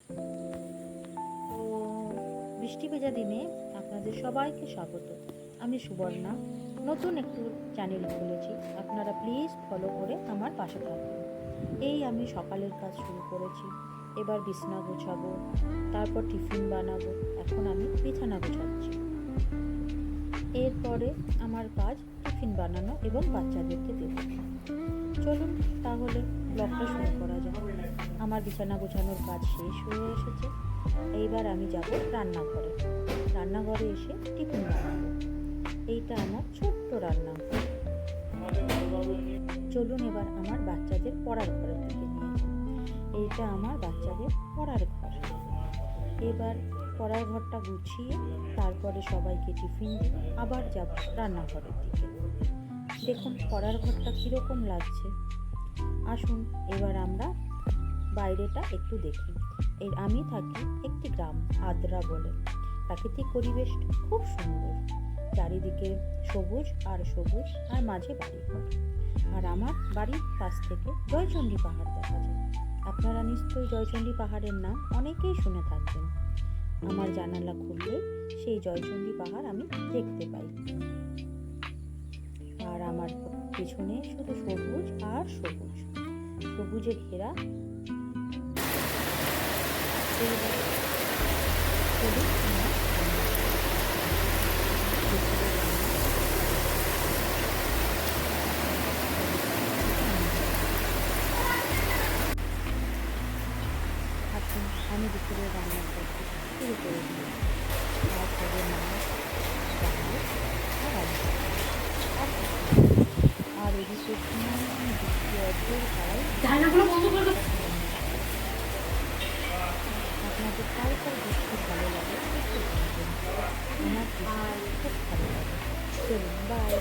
তো বৃষ্টি ভেজা দিনে আপনাদের সবাইকে স্বাগত। আমি সুবর্ণা, নতুন একটু চ্যানেল খুলেছি, আপনারা প্লিজ ফলো করে আমার পাশে থাকবেন। এই আমি সকালের কাজ শুরু করেছি, এবার বিছানা গোছাবো, তারপর টিফিন বানাবো। এখন আমি বিছানা গোছাচ্ছি। এরপরে আমার কাজ টিফিন বানানো এবং বাচ্চাদেরকে দেবো। চলুন তাহলে ব্লগটা শুরু করা যাক। আমার বিছানা গোছানোর কাজ শেষ হয়ে এসেছে। এইবার আমি যাব রান্নাঘরে এসে টিফিন বানাবো। এইটা আমার ছোট্ট রান্নাঘর। চলুন এবার আমার বাচ্চাদের পড়ার ঘরের দিকে নিয়ে যাই। এইটা আমার বাচ্চাদের পড়ার ঘর। এবার পড়ার ঘরটা গুছিয়ে তারপরে সবাইকে টিফিন দিয়ে আবার যাব রান্নাঘরের দিকে। দেখুন পড়ার ঘরটা কীরকম লাগছে। আসুন এবার আমরা বাইরেটা একটু দেখি। আমি থাকি একটি গ্রাম, আদ্রা বলে। প্রাকৃতিক পরিবেশটা খুব সুন্দর, চারিদিকে সবুজ আর সবুজ, আর মাঝে বাড়িঘর। আর আমার বাড়ির পাশ থেকে জয়চণ্ডী পাহাড় দেখা যায়। আপনারা নিশ্চয়ই জয়চণ্ডী পাহাড়ের নাম অনেকেই শুনে থাকবেন। আমার জানালা খুললে সেই জয়চণ্ডী পাহাড় আমি দেখতে পাই। আর আমার পেছনে শুধু সবুজ আর সবুজ, সবুজে ঘেরা। এখন আমি দুপুরে রান্না করতে শুরু করে দিই। আর সবের মাছ, ডাল আর আলু আর এদিকে বৃষ্টি অদ্ভুত হাওয়ায় আপনাদের কার কার বৃষ্টি ভালো লাগে একটু জানাবেন। আমার খুব ভালো লাগে। চলুন বাই।